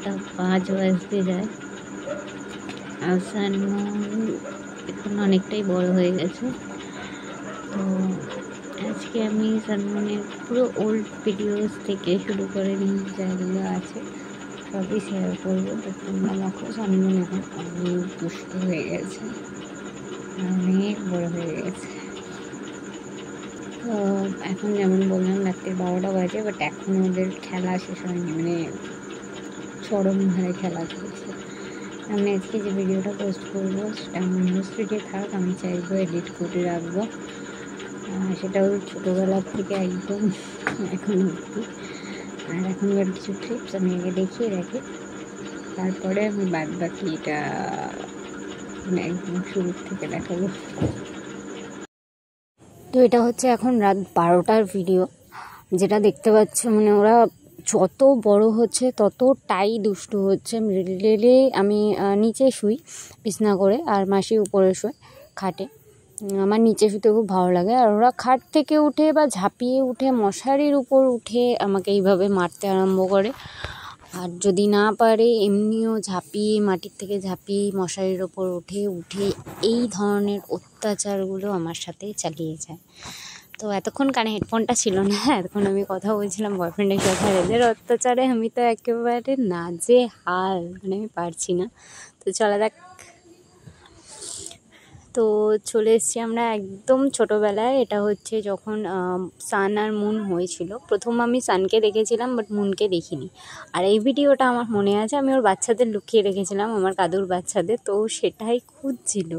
12টা 5 বাজতে যায়। আর সানমুন এখন অনেকটাই বড় হয়ে গেছে। তো আজকে আমি সানমুনের পুরো ওল্ড ভিডিওস থেকে শুরু করে নিউ যেগুলো আছে সবই শেয়ার করবো। তো তোমরা দেখো সানমুন এখন অনেক দুষ্ট হয়ে গেছে, অনেক বড় হয়ে গেছে। তো এখন যেমন বললাম রাত্রি 12টা বাজে, বাট এখন ওদের খেলা শেষ হয়নি, মানে চরম হারে খেলা চলছে। আমি আজকে যে ভিডিওটা পোস্ট করবো সেটা আমার নিউজ ফিডে থাক, আমি চাইবো এডিট করে রাখবো। সেটাও ছোটোবেলার থেকে একদম এখন অবধি। আর এখনকার কিছু ক্লিপস আমি আগে দেখিয়ে রাখি, তারপরে আমি বাদ বাকি এটা মানে একদম শুরু থেকে দেখাবো। তো এটা হচ্ছে এখন রাত 12টার ভিডিও। যেটা দেখতে পাচ্ছ মানে ওরা যত বড় হচ্ছে ততটাই দুষ্টু হচ্ছে। রেলে আমি নিচে শুই বিছনা করে, আর মাসি উপরে শোয় খাটে। আমার নিচে শুতে খুব ভালো লাগে। আর ওরা খাট থেকে উঠে বা ঝাঁপিয়ে উঠে মশারির উপর উঠে আমাকে এইভাবে মারতে আরম্ভ করে। আর যদি না পারে এমনিও ঝাঁপিয়ে মাটির থেকে ঝাঁপিয়ে মশারির ওপর উঠে এই ধরনের অত্যাচারগুলো আমার সাথে চালিয়ে যায়। তো এতক্ষণ কানে হেডফোনটা ছিল না, এতক্ষণ আমি কথা বলছিলাম বয়ফ্রেন্ডের সাথে। এদের অত্যাচারে আমি তো একেবারে নাজেহাল, মানে আমি পারছি না। তো চলা যাক। তো চলে এসেছি আমরা একদম ছোটোবেলায়। এটা হচ্ছে যখন সান আর মুন হয়েছিল। প্রথম আমি সানকে দেখেছিলাম, বাট মুনকে দেখিনি। আর এই ভিডিওটা আমার মনে আছে, আমি ওর বাচ্চাদের লুকিয়ে রেখেছিলাম, আমার কাদুর বাচ্চাদের। তো সেটাই খুঁজছিল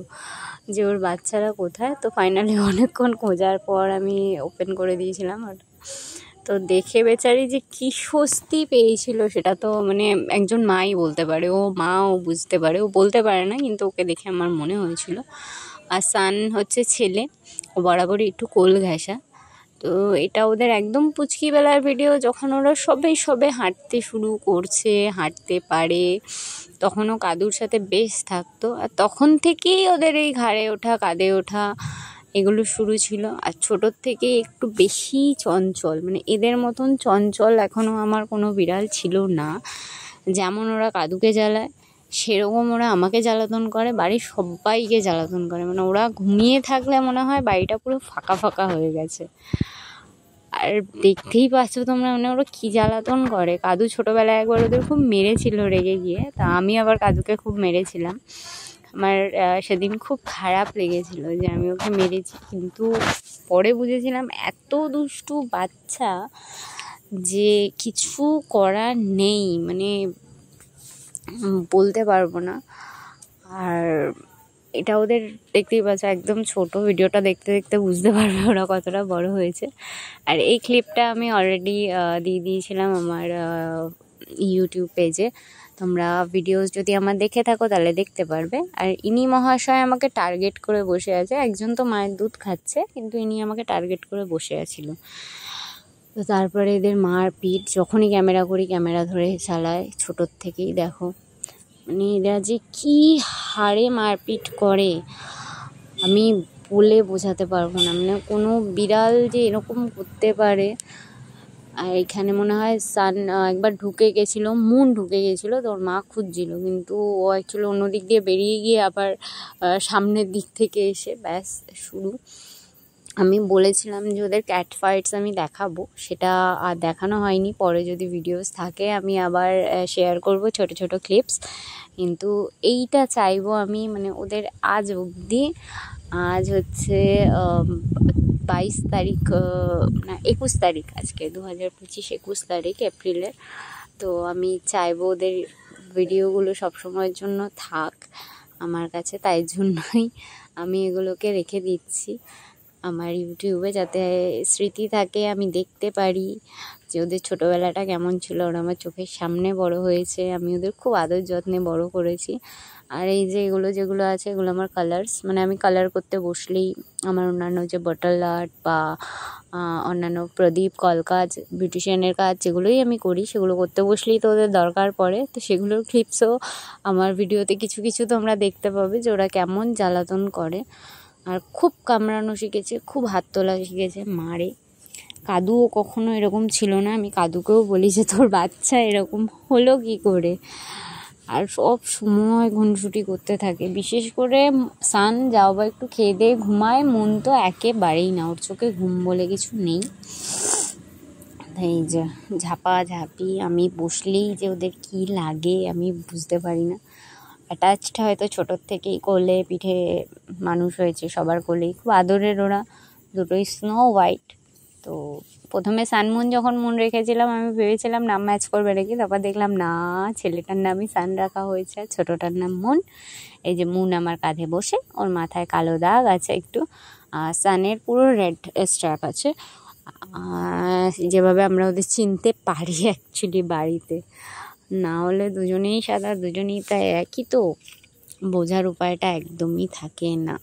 যে ওর বাচ্চারা কোথায়। তো ফাইনালি অনেকক্ষণ খোঁজার পর আমি ওপেন করে দিয়েছিলাম। আর তো দেখে বেচারি যে কী স্বস্তি পেয়েছিল সেটা তো মানে একজন মাই বলতে পারে। ও বুঝতে পারে, ও বলতে পারে না, কিন্তু ওকে দেখে আমার মনে হয়েছিল। আর সান হচ্ছে ছেলে, ও বরাবরই একটু কোল ঘেঁষা। তো এটা ওদের একদম পুচকিবেলার ভিডিও, যখন ওরা সবে হাঁটতে শুরু করছে, হাঁটতে পারে, তখনও কাদুর সাথে বেশ থাকতো। আর তখন থেকেই ওদের এই ঘাড়ে ওঠা, কাঁধে ওঠা এগুলো শুরু ছিল। আর ছোটোর থেকে একটু বেশি চঞ্চল, মানে এদের মতন চঞ্চল এখনও আমার কোনো বিড়াল ছিল না। যেমন ওরা কাদুকে জ্বালায়, সেরকম ওরা আমাকে জ্বালাতন করে, বাড়ির সবাইকে জ্বালাতন করে। মানে ওরা ঘুমিয়ে থাকলে মনে হয় বাড়িটা পুরো ফাঁকা ফাঁকা হয়ে গেছে। আর দেখতেই পাচ্ছ তোমরা, মানে ওরা কী জ্বালাতন করে। কাদু ছোটোবেলায় একবার ওদের খুব মেরেছিল রেগে গিয়ে, তা আমি আবার কাদুকে খুব মেরেছিলাম। আমার সেদিন খুব খারাপ লেগেছিল যে আমি ওকে মেরেছি, কিন্তু পরে বুঝেছিলাম এত দুষ্টু বাচ্চা যে কিছু করার নেই, মানে বলতে পারবো না। আর এটা ওদের দেখতেই পাচ্ছ একদম ছোট, ভিডিওটা দেখতে দেখতে বুঝতে পারবে ওরা কতটা বড় হয়েছে। আর এই ক্লিপটা আমি অলরেডি দিয়ে দিয়েছিলাম আমার ইউটিউব পেজে। তোমরা ভিডিওস যদি আমার দেখে থাকো তাহলে দেখতে পারবে। আর ইনি মহাশয় আমাকে টার্গেট করে বসে আছে। একজন তো মায়ের দুধ খাচ্ছে, কিন্তু ইনি আমাকে টার্গেট করে বসে আছিল। তো তারপরে এদের মারপিট, যখনই ক্যামেরা করি ক্যামেরা ধরে চালায় ছোটোর থেকেই। দেখো মানে এরা যে কী হারে মারপিট করে আমি বলে বোঝাতে পারবো না। মানে কোনো বিড়াল যে এরকম করতে পারে। আর এখানে মনে হয় সান একবার ঢুকে গেছিলো, মুন ঢুকে গেছিলো, তো ওর মা খুঁজছিল, কিন্তু ও অ্যাকচুয়ালি অন্য দিক দিয়ে বেরিয়ে গিয়ে আবার সামনের দিক থেকে এসে ব্যাস শুরু। আমি বলেছিলাম যে ওদের ক্যাট ফাইটস আমি দেখাবো, সেটা আর দেখানো হয়নি। পরে যদি ভিডিওস থাকে আমি আবার শেয়ার করব ছোট ছোট ক্লিপস। কিন্তু এইটা চাইবো আমি, মানে ওদের আজ অবধি, আজ হচ্ছে 22 তারিখ না 21 তারিখ, আজকে 2025 21 তারিখ এপ্রিলের। তো আমি চাইবো ওদের ভিডিওগুলো সবসময়ের জন্য থাক আমার কাছে, তাই জন্যই আমি এগুলোকে রেখে দিচ্ছি আমার ইউটিউবে, যাতে স্মৃতি থাকে, আমি দেখতে পারি যে ওদের ছোটোবেলাটা কেমন ছিল। ওরা আমার চোখের সামনে বড় হয়েছে, আমি ওদের খুব আদর যত্নে বড় করেছি। আর এই যে এগুলো যেগুলো আছে এগুলো আমার কালার্স, মানে আমি কালার করতে বসলেই আমার অন্যান্য যে বটল আর্ট বা অন্যান্য প্রদীপ কলকাজ বিউটিশিয়ানের কাজ যেগুলোই আমি করি, সেগুলো করতে বসলেই তো ওদের দরকার পড়ে। তো সেগুলোর ক্লিপসও আমার ভিডিওতে কিছু কিছু তোমরা দেখতে পাবে যে ওরা কেমন জ্বালাতন করে। আর খুব কামড়ানো শিখেছে, খুব হাত তোলা শিখেছে, মারে। কাদুও কখনো এরকম ছিল না। আমি কাদুকেও বলি যে তোর বাচ্চা এরকম হলো কি করে। আর সব সময় ঘুনসুটি করতে থাকে, বিশেষ করে সান যাও বা একটু খেয়ে দিয়ে ঘুমায়, মন তো একেবারেই না, ওর চোখে ঘুম বলে কিছু নেই। এই যে ঝাপাঝাপি, আমি বসলেই যে ওদের কি লাগে আমি বুঝতে পারি না। অ্যাটাচড হয়তো ছোটোর থেকেই কোলে পিঠে মানুষ হয়েছে, সবার কোলেই খুব আদরের ওরা দুটোই, স্নো হোয়াইট। তো প্রথমে সানমুন যখন মন রেখেছিলাম আমি ভেবেছিলাম নাম ম্যাচ করবে নাকি, তারপর দেখলাম না, ছেলেটার নামই সান রাখা হয়েছে, ছোটোটার নাম মুন। এই যে মুন আমার কাঁধে বসে, ওর মাথায় কালো দাগ আছে একটু, সানের পুরো রেড স্ট্র্যাপ আছে, যেভাবে আমরা ওদের চিনতে পারি অ্যাকচুয়ালি বাড়িতে। না হলে দুজনেই সাদা, দুজনেই প্রায় একই, তো বোঝার উপায়টা একদমই থাকে না।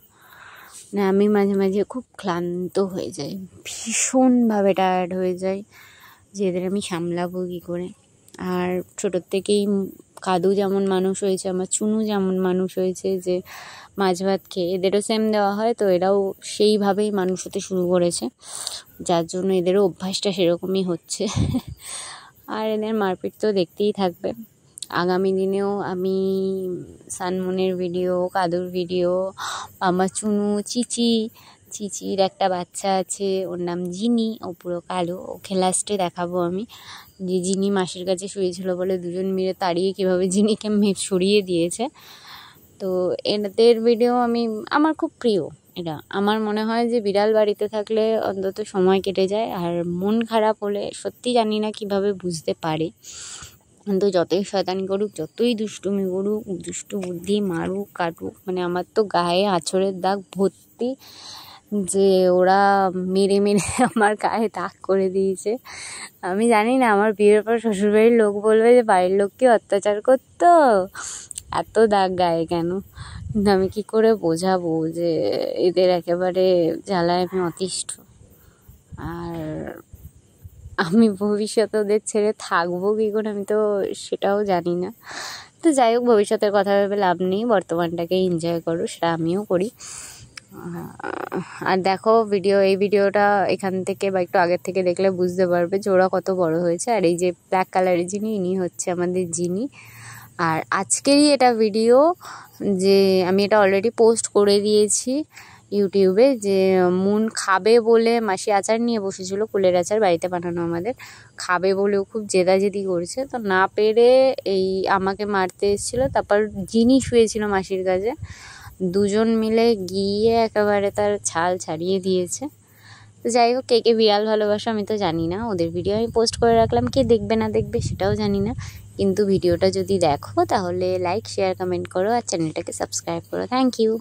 না আমি মাঝে মাঝে খুব ক্লান্ত হয়ে যাই, ভীষণভাবে টায়ার্ড হয়ে যাই যে এদের আমি সামলাবো কী করে। আর ছোটোর থেকেই কাদু যেমন মানুষ হয়েছে, আমার চুনু যেমন মানুষ হয়েছে যে মাছ ভাত খেয়ে, এদেরও সেম দেওয়া হয়, তো এরাও সেইভাবেই মানুষ হতে শুরু করেছে, যার জন্য এদেরও অভ্যাসটা সেরকমই হচ্ছে। আর এদের মারপিট তো দেখতেই থাকবে। আগামী দিনেও আমি সানমুনের ভিডিও, কাদুর ভিডিও, আমার চুনু, চিচির একটা বাচ্চা আছে, ওর নাম জিনি, ও পুরো কালো, ওকে লাস্টে দেখাবো আমি যে জিনি মাসির কাছে শুয়েছিল বলে দুজন মিলে তাড়িয়ে কীভাবে জিনিকে সরিয়ে দিয়েছে। তো এদের ভিডিও আমার খুব প্রিয়। এটা আমার মনে হয় যে বিড়াল বাড়িতে থাকলে অন্তত সময় কেটে যায়। আর মন খারাপ হলে সত্যি জানি না কিভাবে বুঝতে পারে, কিন্তু যতই শয়তানি করুক, যতই দুষ্টুমি করুক, দুষ্টু বুদ্ধি মারুক কাটুক, মানে আমার তো গায়ে আঁচড়ের দাগ ভর্তি, যে ওরা মেরে মেরে আমার গায়ে দাগ করে দিয়েছে। আমি জানি না আমার বিয়ের পর শ্বশুরবাড়ির লোক বলবে যে বাড়ির লোককে অত্যাচার করতো, এত দাগ গায়ে কেন। কিন্তু আমি কী করে বোঝাবো যে এদের একেবারে জ্বালায় আমি অতিষ্ঠ। আর আমি ভবিষ্যতে ওদের ছেড়ে থাকবো কী করে আমি তো সেটাও জানি না। তো যাই হোক, ভবিষ্যতের কথা ভেবে লাভ নেই, বর্তমানটাকে এনজয় করো, সেটা আমিও করি। আর দেখো এই ভিডিওটা এখান থেকে বা একটু আগের থেকে দেখলে বুঝতে পারবে যে ওরা কত বড় হয়েছে। আর এই যে ব্ল্যাক কালারের যিনি, ইনি হচ্ছে আমাদের জিনি। আর আজকেরই এটা ভিডিও, যে আমি এটা অলরেডি পোস্ট করে দিয়েছি ইউটিউবে, যে মুন খাবে বলে মাসি আচার নিয়ে বসেছিল, কুলের আচার বাড়িতে বানানো আমাদের, খাবে বলেও খুব জেদাজেদি করছে, তো না পেরে এই আমাকে মারতে এসেছিলো। তারপর জিনি শুয়েছিল মাসির কাছে, দুজন মিলে গিয়ে একেবারে তার ছাল ছাড়িয়ে দিয়েছে। তো যাই হোক, কে কে বিড়াল ভালোবাসো আমি তো জানি না, ওদের ভিডিও আমি পোস্ট করে রাখলাম, কে দেখবে না দেখবে সেটাও জানি না, কিন্তু ভিডিওটা যদি দেখো তাহলে লাইক, শেয়ার, কমেন্ট করো আর চ্যানেলটাকে সাবস্ক্রাইব করো। Thank you.